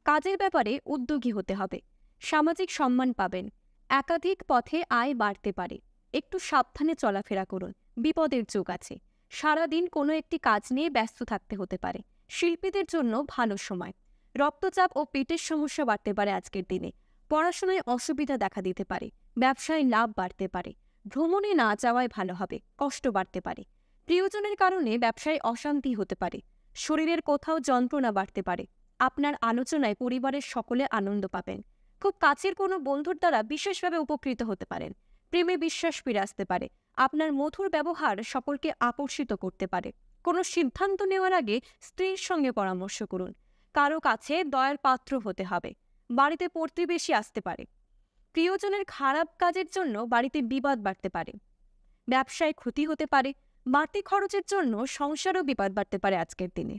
কাজের ব্যাপারে উদ্যোগী হতে হবে। সামাজিক সম্মান পাবেন। একাধিক পথে আয় বাড়তে পারে। একটু সাবধানে চলাফেরা করুন। বিপদের যোগ আছে। সারাদিন কোনো একটি কাজ নিয়ে ব্যস্ত থাকতে হতে পারে। শিল্পীদের জন্য ভালো সময়। রক্তচাপ ও পেটের সমস্যা বাড়তে পারে আজকের দিনে। পড়াশোনায় অসুবিধা দেখা দিতে পারে। ব্যবসায় লাভ বাড়তে পারে। ভ্রমণে না যাওয়াই ভালো হবে, কষ্ট বাড়তে পারে। প্রিয়জনের কারণে ব্যবসায় অশান্তি হতে পারে। শরীরের কোথাও যন্ত্রণা বাড়তে পারে। আপনার আলোচনায় পরিবারের সকলে আনন্দ পাবেন। খুব কাছের কোনো বন্ধুর দ্বারা বিশেষভাবে উপকৃত হতে পারেন। প্রেমে বিশ্বাস ফিরে আসতে পারে। আপনার মধুর ব্যবহার সকলকে আকর্ষিত করতে পারে। কোনো সিদ্ধান্ত নেওয়ার আগে স্ত্রীর সঙ্গে পরামর্শ করুন। কারো কাছে দয়ার পাত্র হতে হবে। বাড়িতে প্রতিবেশী আসতে পারে। প্রিয়জনের খারাপ কাজের জন্য বাড়িতে বিবাদ বাড়তে পারে। ব্যবসায় ক্ষতি হতে পারে। বাড়তি খরচের জন্য সংসারও বিপদ বাড়তে পারে আজকের দিনে।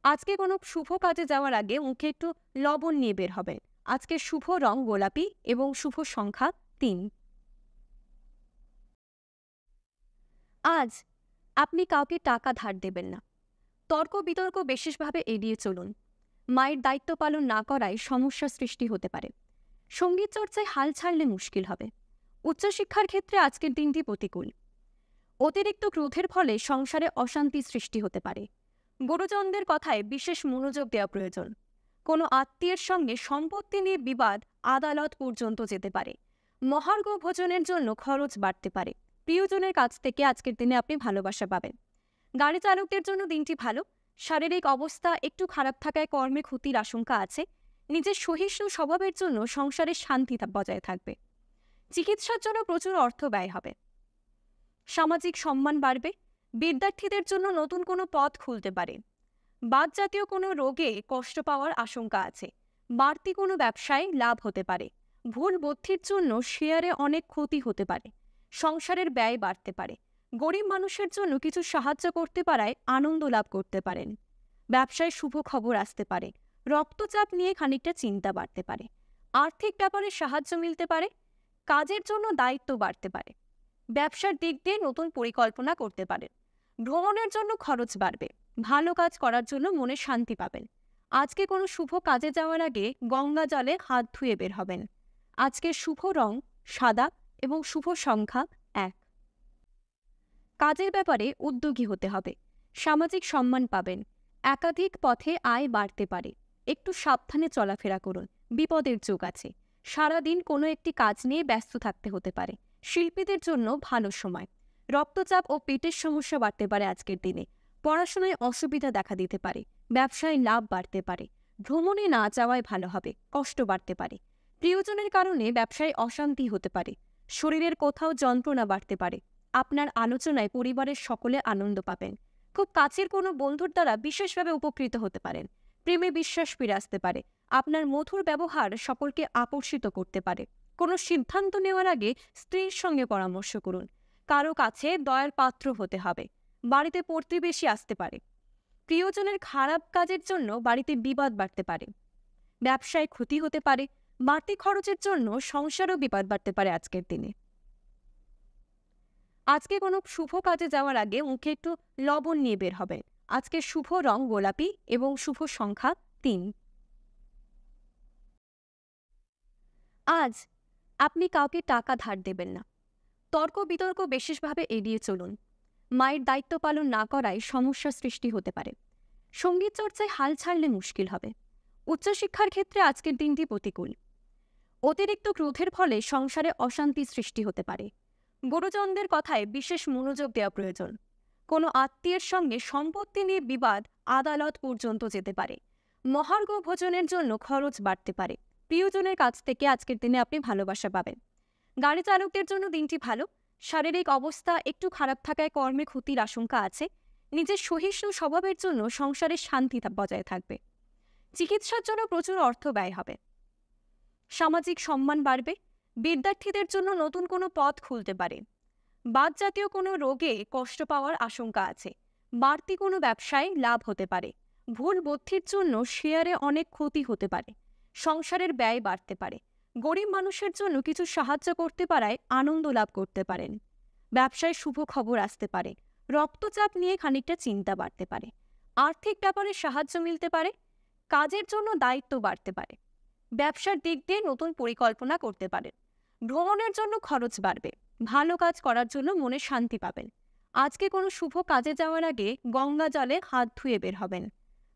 আজকে কোনো শুভ কাজে যাওয়ার আগে মুখে একটু লবণ নিয়ে বের হবেন। আজকে শুভ রং গোলাপি এবং শুভ সংখ্যা ৩। আজ আপনি কাউকে টাকা ধার দেবেন না। তর্ক বিতর্ক বিশেষভাবে এড়িয়ে চলুন। মায়ের দায়িত্ব পালন না করায় সমস্যা সৃষ্টি হতে পারে। সঙ্গীত চর্চায় হাল ছাড়লে মুশকিল হবে। উচ্চশিক্ষার ক্ষেত্রে আজকের দিনটি প্রতিকূল। অতিরিক্ত ক্রোধের ফলে সংসারে অশান্তি সৃষ্টি হতে পারে। গুরুজনদের কথায় বিশেষ মনোযোগ দেওয়া প্রয়োজন। কোনো আত্মীয়ের সঙ্গে সম্পত্তি নিয়ে বিবাদ আদালত পর্যন্ত যেতে পারে। মহার্ঘ ভোজনের জন্য খরচ বাড়তে পারে। প্রিয়জনের কাছ থেকে আজকের দিনে আপনি ভালোবাসা পাবেন। গাড়ি চালকদের জন্য দিনটি ভালো। শারীরিক অবস্থা একটু খারাপ থাকায় কর্মে ক্ষতির আশঙ্কা আছে। নিজের সহিষ্ণু স্বভাবের জন্য সংসারের শান্তি বজায় থাকবে। চিকিৎসার জন্য প্রচুর অর্থ ব্যয় হবে। সামাজিক সম্মান বাড়বে। বিদ্যার্থীদের জন্য নতুন কোনো পথ খুলতে পারে। বাত জাতীয় কোনো রোগে কষ্ট পাওয়ার আশঙ্কা আছে। বাড়তি কোনো ব্যবসায় লাভ হতে পারে। ভুল বুদ্ধির জন্য শেয়ারে অনেক ক্ষতি হতে পারে। সংসারের ব্যয় বাড়তে পারে। গরিব মানুষের জন্য কিছু সাহায্য করতে পারায় আনন্দ লাভ করতে পারেন। ব্যবসায় শুভ খবর আসতে পারে। রক্তচাপ নিয়ে খানিকটা চিন্তা বাড়তে পারে। আর্থিক ব্যাপারে সাহায্য মিলতে পারে। কাজের জন্য দায়িত্ব বাড়তে পারে। ব্যবসার দিক দিয়ে নতুন পরিকল্পনা করতে পারেন। ভ্রমণের জন্য খরচ বাড়বে। ভালো কাজ করার জন্য মনে শান্তি পাবেন। আজকে কোনো শুভ কাজে যাওয়ার আগে গঙ্গা জলে হাত ধুয়ে বের হবেন। আজকের শুভ রং সাদা এবং শুভ সংখ্যা ১। কাজের ব্যাপারে উদ্যোগী হতে হবে। সামাজিক সম্মান পাবেন। একাধিক পথে আয় বাড়তে পারে। একটু সাবধানে চলাফেরা করুন। বিপদের যোগ আছে। সারাদিন কোনো একটি কাজ নিয়ে ব্যস্ত থাকতে হতে পারে। শিল্পীদের জন্য ভালো সময়। রক্তচাপ ও পেটের সমস্যা বাড়তে পারে আজকের দিনে। পড়াশোনায় অসুবিধা দেখা দিতে পারে। ব্যবসায় লাভ বাড়তে পারে। ভ্রমণে না যাওয়াই ভালো হবে, কষ্ট বাড়তে পারে। প্রিয়জনের কারণে ব্যবসায় অশান্তি হতে পারে। শরীরের কোথাও যন্ত্রণা বাড়তে পারে। আপনার আলোচনায় পরিবারের সকলে আনন্দ পাবেন। খুব কাছের কোনো বন্ধুর দ্বারা বিশেষভাবে উপকৃত হতে পারেন। প্রেমে বিশ্বাস ফিরে আসতে পারে। আপনার মধুর ব্যবহার সকলকে আকর্ষিত করতে পারে। কোনো সিদ্ধান্ত নেওয়ার আগে স্ত্রীর সঙ্গে পরামর্শ করুন। কারো কাছে দয়ার পাত্র হতে হবে। বাড়িতে প্রতিবেশী আসতে পারে। প্রিয়জনের খারাপ কাজের জন্য বাড়িতে বিবাদ বাড়তে পারে। ব্যবসায় ক্ষতি হতে পারে। বাড়তি খরচের জন্য সংসারও বিপদ বাড়তে পারে আজকের দিনে। আজকে কোনো শুভ কাজে যাওয়ার আগে মুখে একটু লবণ নিয়ে বের হবেন। আজকে শুভ রং গোলাপি এবং শুভ সংখ্যা ৩। আজ আপনি কাউকে টাকা ধার দেবেন না। তর্ক বিতর্ক বিশেষভাবে এড়িয়ে চলুন। মায়ের দায়িত্ব পালন না করায় সমস্যা সৃষ্টি হতে পারে। সঙ্গীত চর্চায় হাল ছাড়লে মুশকিল হবে। উচ্চশিক্ষার ক্ষেত্রে আজকের দিনটি প্রতিকূল। অতিরিক্ত ক্রোধের ফলে সংসারে অশান্তি সৃষ্টি হতে পারে। গুরুজনদের কথায় বিশেষ মনোযোগ দেওয়া প্রয়োজন। কোনো আত্মীয়ের সঙ্গে সম্পত্তি নিয়ে বিবাদ আদালত পর্যন্ত যেতে পারে। মহার্ঘ ভোজনের জন্য খরচ বাড়তে পারে। প্রিয়জনের কাছ থেকে আজকের দিনে আপনি ভালোবাসা পাবেন। গাড়ি চালকদের জন্য দিনটি ভালো। শারীরিক অবস্থা একটু খারাপ থাকায় কর্মে ক্ষতির আশঙ্কা আছে। নিজের সহিষ্ণু স্বভাবের জন্য সংসারের শান্তি বজায় থাকবে। চিকিৎসার জন্য প্রচুর অর্থ ব্যয় হবে। সামাজিক সম্মান বাড়বে। বিদ্যার্থীদের জন্য নতুন কোনো পথ খুলতে পারে। বাত জাতীয় কোনো রোগে কষ্ট পাওয়ার আশঙ্কা আছে। বাড়তি কোনো ব্যবসায় লাভ হতে পারে। ভুল বুদ্ধির জন্য শেয়ারে অনেক ক্ষতি হতে পারে। সংসারের ব্যয় বাড়তে পারে। গরিব মানুষের জন্য কিছু সাহায্য করতে পারায় আনন্দ লাভ করতে পারেন। ব্যবসায় শুভ খবর আসতে পারে। রক্তচাপ নিয়ে খানিকটা চিন্তা বাড়তে পারে। আর্থিক ব্যাপারে সাহায্য মিলতে পারে। কাজের জন্য দায়িত্ব বাড়তে পারে। ব্যবসার দিক দিয়ে নতুন পরিকল্পনা করতে পারেন। ভ্রমণের জন্য খরচ বাড়বে। ভালো কাজ করার জন্য মনে শান্তি পাবেন। আজকে কোনো শুভ কাজে যাওয়ার আগে গঙ্গা জলে হাত ধুয়ে বের হবেন।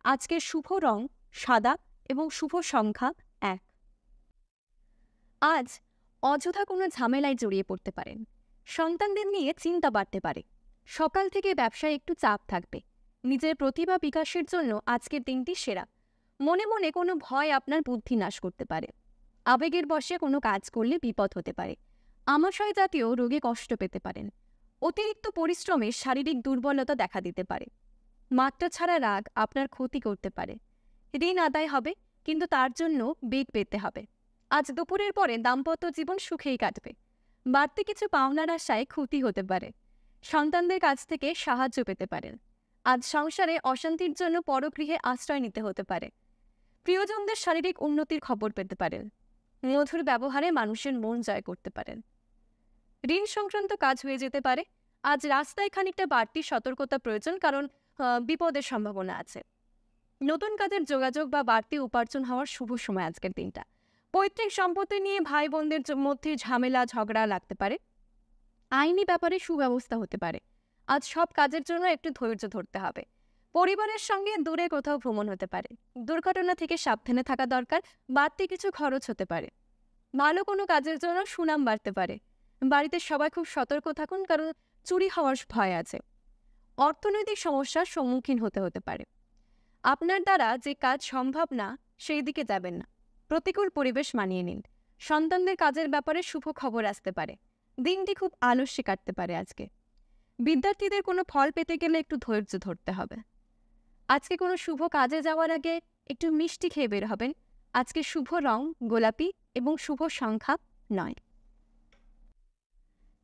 আজকের শুভ রং সাদা এবং শুভ সংখ্যা 1। আজ অযথা কোনো ঝামেলায় জড়িয়ে পড়তে পারেন। সন্তানদের নিয়ে চিন্তা বাড়তে পারে। সকাল থেকে ব্যবসায় একটু চাপ থাকবে। নিজের প্রতিভা বিকাশের জন্য আজকের দিনটি সেরা। মনে মনে কোনো ভয় আপনার বুদ্ধি নাশ করতে পারে। আবেগের বশে কোনো কাজ করলে বিপদ হতে পারে। আমাশয় জাতীয় রোগে কষ্ট পেতে পারেন। অতিরিক্ত পরিশ্রমে শারীরিক দুর্বলতা দেখা দিতে পারে। মাত্রা ছাড়া রাগ আপনার ক্ষতি করতে পারে। ঋণ আদায় হবে, কিন্তু তার জন্য বেগ পেতে হবে। আজ দুপুরের পরে দাম্পত্য জীবন সুখেই কাটবে। বাড়তি কিছু পাওনার আশায় ক্ষতি হতে পারে। সন্তানদের কাছ থেকে সাহায্য পেতে পারেন। আজ সংসারে অশান্তির জন্য পরগৃহে আশ্রয় নিতে হতে পারে। প্রিয়জনদের শারীরিক উন্নতির খবর পেতে পারেন। মধুর ব্যবহারে মানুষের মন জয় করতে পারেন। ঋণ সংক্রান্ত কাজ হয়ে যেতে পারে। আজ রাস্তায় খানিকটা বাড়তি সতর্কতা প্রয়োজন, কারণ বিপদের সম্ভাবনা আছে। নতুন কাজের যোগাযোগ বা বাড়তি উপার্জন হওয়ার শুভ সময় আজকের দিনটা। পৈতৃক সম্পত্তি নিয়ে ভাই বোনদের মধ্যে ঝামেলা ঝগড়া লাগতে পারে। আইনি ব্যাপারে সুব্যবস্থা হতে পারে। আজ সব কাজের জন্য একটু ধৈর্য ধরতে হবে। পরিবারের সঙ্গে দূরে কোথাও ভ্রমণ হতে পারে। দুর্ঘটনা থেকে সাবধানে থাকা দরকার। বাড়তি কিছু খরচ হতে পারে। ভালো কোনো কাজের জন্য সুনাম বাড়তে পারে। বাড়িতে সবাই খুব সতর্ক থাকুন, কারণ চুরি হওয়ার ভয় আছে। অর্থনৈতিক সমস্যার সম্মুখীন হতে পারে। আপনার দ্বারা যে কাজ সম্ভব না, সেই দিকে যাবেন না। প্রতিকূল পরিবেশ মানিয়ে নিন। সন্তানদের কাজের ব্যাপারে শুভ খবর আসতে পারে। দিনটি খুব আলস্যে কাটতে পারে আজকে। বিদ্যার্থীদের কোনো ফল পেতে গেলে একটু ধৈর্য ধরতে হবে। আজকে কোনো শুভ কাজে যাওয়ার আগে একটু মিষ্টি খেয়ে বের হবেন। আজকে শুভ রং গোলাপি এবং শুভ সংখ্যা 9।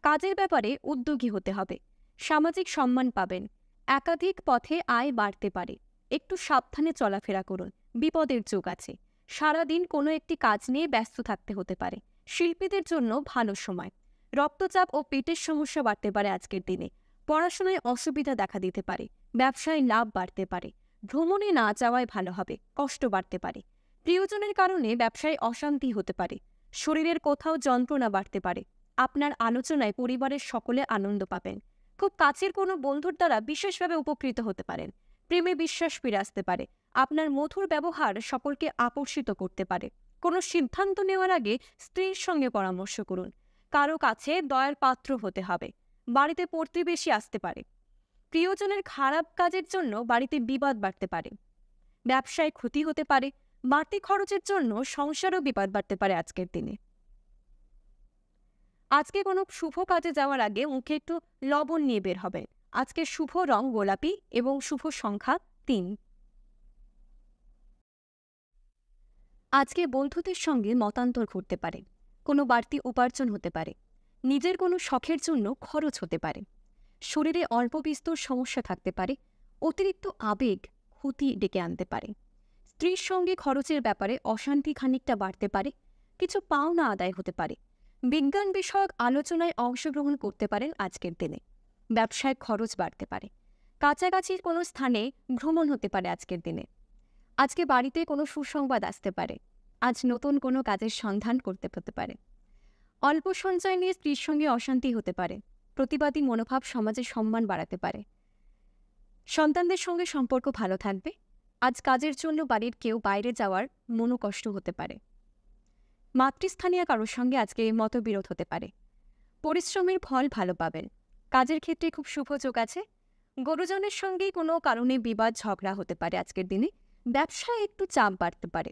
কাজের ব্যাপারে উদ্যোগী হতে হবে। সামাজিক সম্মান পাবেন। একাধিক পথে আয় বাড়তে পারে। একটু সাবধানে চলাফেরা করুন। বিপদের যোগ আছে। সারাদিন কোনো একটি কাজ নিয়ে ব্যস্ত থাকতে হতে পারে। শিল্পীদের জন্য ভালো সময়। রক্তচাপ ও পেটের সমস্যা বাড়তে পারে আজকের দিনে। পড়াশোনায় অসুবিধা দেখা দিতে পারে। ব্যবসায় লাভ বাড়তে পারে। ভ্রমণে না যাওয়াই ভালো হবে। কষ্ট বাড়তে পারে। প্রিয়জনের কারণে ব্যবসায় অশান্তি হতে পারে। শরীরের কোথাও যন্ত্রণা বাড়তে পারে। আপনার আলোচনায় পরিবারের সকলে আনন্দ পাবেন। খুব কাছের কোনো বন্ধুর দ্বারা বিশেষভাবে উপকৃত হতে পারেন। প্রেমে বিশ্বাস ফিরে আসতে পারে। আপনার মধুর ব্যবহার সকলকে আকর্ষিত করতে পারে। কোনো সিদ্ধান্ত নেওয়ার আগে স্ত্রীর সঙ্গে পরামর্শ করুন। কারো কাছে দয়ার পাত্র হতে হবে। বাড়িতে প্রতিবেশী আসতে পারে। প্রিয়জনের খারাপ কাজের জন্য বাড়িতে বিবাদ বাড়তে পারে। ব্যবসায় ক্ষতি হতে পারে। বাড়তি খরচের জন্য সংসারও বিবাদ বাড়তে পারে আজকের দিনে। আজকে কোনো শুভ কাজে যাওয়ার আগে মুখে একটু লবণ নিয়ে বের হবেন। আজকে শুভ রং গোলাপি এবং শুভ সংখ্যা 3। আজকে বন্ধুদের সঙ্গে মতান্তর ঘটতে পারে। কোনো বাড়তি উপার্জন হতে পারে। নিজের কোনো শখের জন্য খরচ হতে পারে। শরীরে অল্প বিস্তর সমস্যা থাকতে পারে। অতিরিক্ত আবেগ ক্ষতি ডেকে আনতে পারে। স্ত্রীর সঙ্গে খরচের ব্যাপারে অশান্তি খানিকটা বাড়তে পারে। কিছু পাওনা আদায় হতে পারে। বিজ্ঞান বিষয়ক আলোচনায় অংশগ্রহণ করতে পারেন আজকের দিনে। ব্যবসায় খরচ বাড়তে পারে। কাছাকাছির কোনো স্থানে ভ্রমণ হতে পারে আজকের দিনে। আজকে বাড়িতে কোনো সুসংবাদ আসতে পারে। আজ নতুন কোনো কাজের সন্ধান করতে হতে পারে। অল্প সঞ্চয় নিয়ে স্ত্রীর সঙ্গে অশান্তি হতে পারে। প্রতিবাদী মনোভাব সমাজে সম্মান বাড়াতে পারে। সন্তানদের সঙ্গে সম্পর্ক ভালো থাকবে। আজ কাজের জন্য বাড়ির কেউ বাইরে যাওয়ার মনোকষ্ট হতে পারে। মাতৃস্থানীয় কারোর সঙ্গে আজকে মতবিরোধ হতে পারে। পরিশ্রমের ফল ভালো পাবেন। কাজের ক্ষেত্রে খুব শুভ যোগ আছে। গুরুজনের সঙ্গে কোনো কারণে বিবাদ ঝগড়া হতে পারে আজকের দিনে। ব্যবসায় একটু চাপ বাড়তে পারে।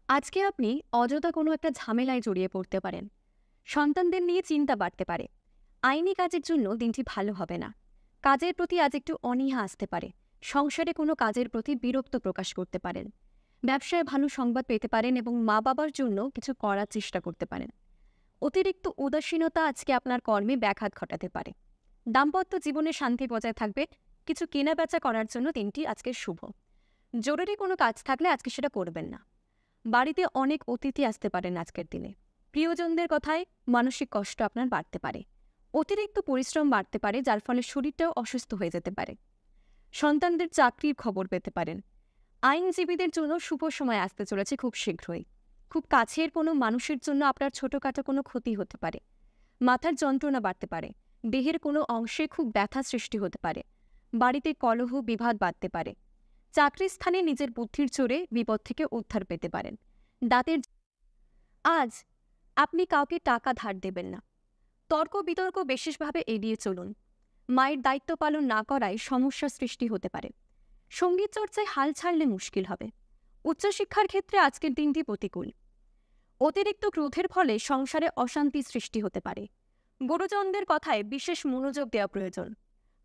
আজকে আপনি অযথা কোনো একটা ঝামেলায় জড়িয়ে পড়তে পারেন। সন্তানদের নিয়ে চিন্তা বাড়তে পারে। আইনি কাজের জন্য দিনটি ভালো হবে না। কাজের প্রতি আজ একটু অনীহা আসতে পারে। সংসারে কোনো কাজের প্রতি বিরক্ত প্রকাশ করতে পারেন। ব্যবসায় ভালো সংবাদ পেতে পারেন এবং মা বাবার জন্য কিছু করার চেষ্টা করতে পারেন। অতিরিক্ত উদাসীনতা আজকে আপনার কর্মে ব্যাঘাত ঘটাতে পারে। দাম্পত্য জীবনে শান্তি বজায় থাকবে। কিছু কেনাবেচা করার জন্য দিনটি আজকে শুভ। জরুরি কোনো কাজ থাকলে আজকে সেটা করবেন না। বাড়িতে অনেক অতিথি আসতে পারেন আজকের দিনে। প্রিয়জনদের কথায় মানসিক কষ্ট আপনার বাড়তে পারে। অতিরিক্ত পরিশ্রম বাড়তে পারে, যার ফলে শরীরটাও অসুস্থ হয়ে যেতে পারে। সন্তানদের চাকরির খবর পেতে পারেন। আইনজীবীদের জন্য শুভ সময় আসতে চলেছে খুব শীঘ্রই। খুব কাছের কোনো মানুষের জন্য আপনার ছোটখাটো কোনো ক্ষতি হতে পারে। মাথার যন্ত্রণা বাড়তে পারে। দেহের কোনো অংশে খুব ব্যথা সৃষ্টি হতে পারে। বাড়িতে কলহ বিবাদ বাড়তে পারে। চাকরির স্থানে নিজের বুদ্ধির জোরে বিপদ থেকে উদ্ধার পেতে পারেন। দাঁতের আজ আপনি কাউকে টাকা ধার দেবেন না। তর্ক বিতর্ক বিশেষভাবে এড়িয়ে চলুন। মায়ের দায়িত্ব পালন না করায় সমস্যা সৃষ্টি হতে পারে। সঙ্গীত চর্চায় হাল ছাড়লে মুশকিল হবে। উচ্চশিক্ষার ক্ষেত্রে আজকের দিনটি প্রতিকূল। অতিরিক্ত ক্রোধের ফলে সংসারে অশান্তি সৃষ্টি হতে পারে। গুরুজনদের কথায় বিশেষ মনোযোগ দেওয়া প্রয়োজন।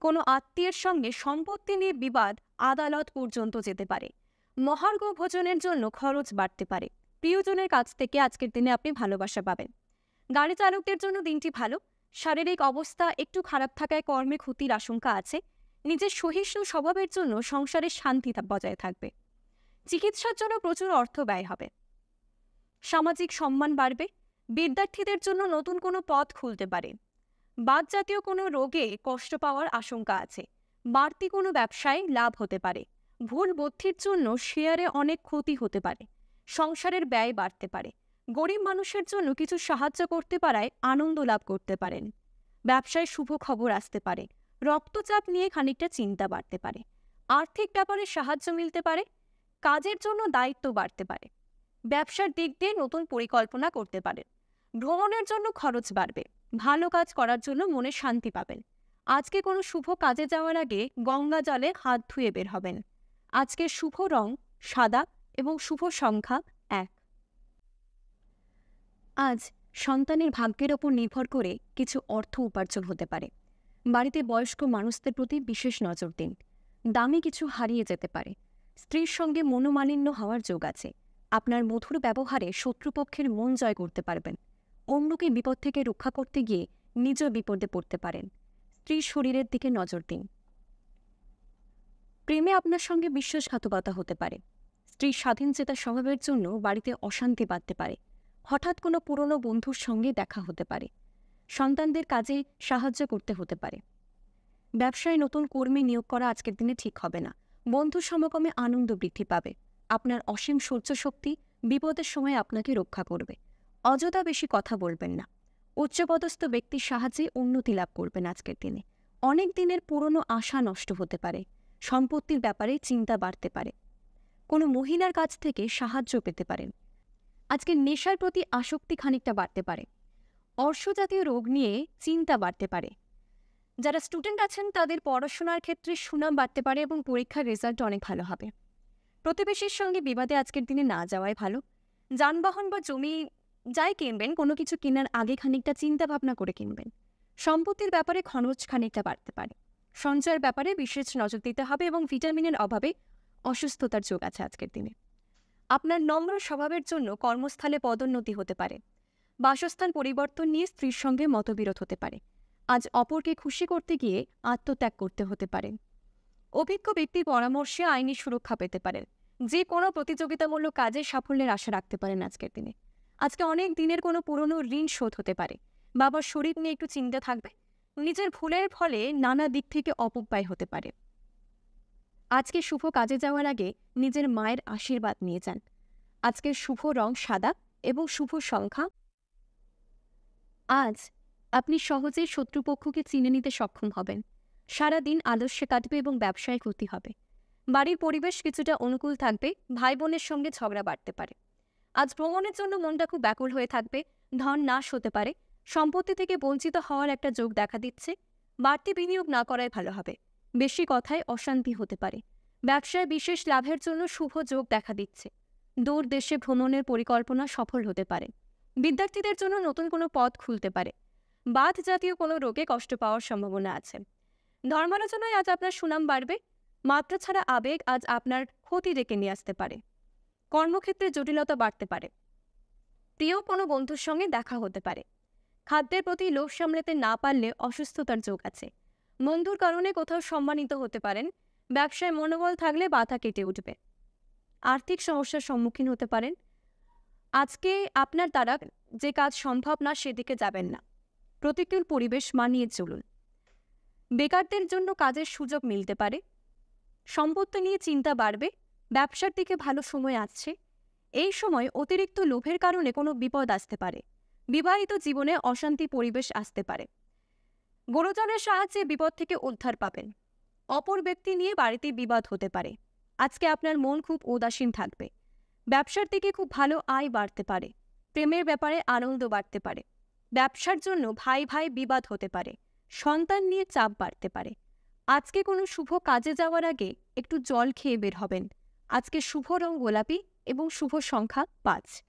কোনো আত্মীয়ের সঙ্গে সম্পত্তি নিয়ে বিবাদ আদালত পর্যন্ত যেতে পারে। মহার্ঘ ভোজনের জন্য খরচ বাড়তে পারে। প্রিয়জনের কাছ থেকে আজকের দিনে আপনি ভালোবাসা পাবেন। গাড়ি চালকদের জন্য দিনটি ভালো। শারীরিক অবস্থা একটু খারাপ থাকায় কর্মে ক্ষতির আশঙ্কা আছে। নিজের সহিষ্ণু স্বভাবের জন্য সংসারে শান্তি বজায় থাকবে। চিকিৎসার জন্য প্রচুর অর্থ ব্যয় হবে। সামাজিক সম্মান বাড়বে। বিদ্যার্থীদের জন্য নতুন কোনো পথ খুলতে পারে। বাত জাতীয় কোনো রোগে কষ্ট পাওয়ার আশঙ্কা আছে। বাড়তি কোনো ব্যবসায় লাভ হতে পারে। ভুল বুদ্ধির জন্য শেয়ারে অনেক ক্ষতি হতে পারে। সংসারের ব্যয় বাড়তে পারে। গরিব মানুষের জন্য কিছু সাহায্য করতে পারায় আনন্দ লাভ করতে পারেন। ব্যবসায় শুভ খবর আসতে পারে। রক্তচাপ নিয়ে খানিকটা চিন্তা বাড়তে পারে। আর্থিক ব্যাপারে সাহায্য মিলতে পারে। কাজের জন্য দায়িত্ব বাড়তে পারে। ব্যবসার দিক দিয়ে নতুন পরিকল্পনা করতে পারেন। ভ্রমণের জন্য খরচ বাড়বে। ভালো কাজ করার জন্য মনে শান্তি পাবেন। আজকে কোনো শুভ কাজে যাওয়ার আগে গঙ্গা জলে হাত ধুয়ে বের হবেন। আজকের শুভ রং সাদা এবং শুভ সংখ্যা 1। আজ সন্তানের ভাগ্যের ওপর নির্ভর করে কিছু অর্থ উপার্জন হতে পারে। বাড়িতে বয়স্ক মানুষদের প্রতি বিশেষ নজর দিন। দামি কিছু হারিয়ে যেতে পারে। স্ত্রীর সঙ্গে মনোমালিন্য হওয়ার যোগ আছে। আপনার মধুর ব্যবহারে শত্রুপক্ষের মন জয় করতে পারবেন। অন্যকে বিপদ থেকে রক্ষা করতে গিয়ে নিজ বিপদে পড়তে পারেন। স্ত্রীর শরীরের দিকে নজর দিন। প্রেমে আপনার সঙ্গে বিশ্বাসঘাতকতা হতে পারে। স্ত্রীর স্বাধীনচেতা স্বভাবের জন্য বাড়িতে অশান্তি বাড়তে পারে। হঠাৎ কোনো পুরনো বন্ধুর সঙ্গে দেখা হতে পারে। সন্তানদের কাজে সাহায্য করতে হতে পারে। ব্যবসায় নতুন কর্মী নিয়োগ করা আজকের দিনে ঠিক হবে না। বন্ধু সমাগমে আনন্দ বৃদ্ধি পাবে। আপনার অসীম সহ্য শক্তি বিপদের সময় আপনাকে রক্ষা করবে। অযথা বেশি কথা বলবেন না। উচ্চপদস্থ ব্যক্তির সাহায্যে উন্নতি লাভ করবেন আজকের দিনে। অনেক দিনের পুরনো আশা নষ্ট হতে পারে। সম্পত্তির ব্যাপারে চিন্তা বাড়তে পারে। কোনো মহিলার কাছ থেকে সাহায্য পেতে পারেন। আজকে নেশার প্রতি আসক্তি খানিকটা বাড়তে পারে। অর্শজাতীয় রোগ নিয়ে চিন্তা বাড়তে পারে। যারা স্টুডেন্ট আছেন তাদের পড়াশোনার ক্ষেত্রে সুনাম বাড়তে পারে এবং পরীক্ষার রেজাল্ট অনেক ভালো হবে। প্রতিবেশীর সঙ্গে বিবাদে আজকের দিনে না যাওয়াই ভালো। যানবাহন বা জমি যাই কিনবেন, কোনো কিছু কেনার আগে খানিকটা চিন্তা ভাবনা করে কিনবেন। সম্পত্তির ব্যাপারে খরচ খানিকটা বাড়তে পারে। সঞ্চয়ের ব্যাপারে বিশেষ নজর দিতে হবে এবং ভিটামিনের অভাবে অসুস্থতার যোগ আছে আজকের দিনে। আপনার নম্র স্বভাবের জন্য কর্মস্থলে পদোন্নতি হতে পারে। বাসস্থান পরিবর্তন নিয়ে স্ত্রীর সঙ্গে মতবিরোধ হতে পারে। আজ অপরকে খুশি করতে গিয়ে আত্মত্যাগ করতে হতে পারে। অভিজ্ঞ ব্যক্তির পরামর্শে আইনি সুরক্ষা পেতে পারেন। যে কোনো প্রতিযোগিতামূলক কাজে সাফল্যের আশা রাখতে পারেন আজকের দিনে। আজকে অনেক দিনের কোনো পুরনো ঋণ শোধ হতে পারে। বাবার শরীর নিয়ে একটু চিন্তা থাকবে। নিজের ভুলের ফলে নানা দিক থেকে অপব্যয় হতে পারে। আজকে শুভ কাজে যাওয়ার আগে নিজের মায়ের আশীর্বাদ নিয়ে যান। আজকের শুভ রং সাদা এবং শুভ সংখ্যা। আজ আপনি সহজেই শত্রুপক্ষকে চিনে নিতে সক্ষম হবেন। সারাদিন আলস্যে কাটবে এবং ব্যবসায় ক্ষতি হবে। বাড়ির পরিবেশ কিছুটা অনুকূল থাকবে। ভাই বোনের সঙ্গে ঝগড়া বাড়তে পারে। আজ ভ্রমণের জন্য মনটা খুব ব্যাকুল হয়ে থাকবে। ধন নাশ হতে পারে। সম্পত্তি থেকে বঞ্চিত হওয়ার একটা যোগ দেখা দিচ্ছে। বাড়তি বিনিয়োগ না করাই ভালো হবে। বেশি কথায় অশান্তি হতে পারে। ব্যবসায় বিশেষ লাভের জন্য শুভ যোগ দেখা দিচ্ছে। দূর দেশে ভ্রমণের পরিকল্পনা সফল হতে পারে। বিদ্যার্থীদের জন্য নতুন কোনো পথ খুলতে পারে। বাত জাতীয় কোনো রোগে কষ্ট পাওয়ার সম্ভাবনা আছে। ধর্মালোচনায় আজ আপনার সুনাম বাড়বে। মাত্রা ছাড়া আবেগ আজ আপনার ক্ষতি ডেকে নিয়ে আসতে পারে। কর্মক্ষেত্রে জটিলতা বাড়তে পারে। প্রিয় কোনো বন্ধুর সঙ্গে দেখা হতে পারে। খাদ্যের প্রতি লোভ সামলাতে না পারলে অসুস্থতার যোগ আছে। বন্ধুর কারণে কোথাও সম্মানিত হতে পারেন। ব্যবসায় মনোবল থাকলে বাধা কেটে উঠবে। আর্থিক সমস্যার সম্মুখীন হতে পারেন। আজকে আপনার দ্বারা যে কাজ সম্ভব না সেদিকে যাবেন না। প্রতিকূল পরিবেশ মানিয়ে চলুন। বেকারদের জন্য কাজের সুযোগ মিলতে পারে। সম্পত্তি নিয়ে চিন্তা বাড়বে। ব্যবসার দিকে ভালো সময় আসছে। এই সময় অতিরিক্ত লোভের কারণে কোনো বিপদ আসতে পারে। বিবাহিত জীবনে অশান্তি পরিবেশ আসতে পারে। গুরুজনের সাহায্যে বিপদ থেকে উদ্ধার পাবেন। অপর ব্যক্তি নিয়ে বাড়িতে বিবাদ হতে পারে। আজকে আপনার মন খুব উদাসীন থাকবে। ব্যবসার দিকে খুব ভালো আয় বাড়তে পারে। প্রেমের ব্যাপারে আনন্দ বাড়তে পারে। ব্যবসার জন্য ভাই ভাই বিবাদ হতে পারে। সন্তান নিয়ে চাপ বাড়তে পারে। আজকে কোনো শুভ কাজে যাওয়ার আগে একটু জল খেয়ে বের হবেন। আজকে শুভ রং গোলাপি এবং শুভ সংখ্যা 5।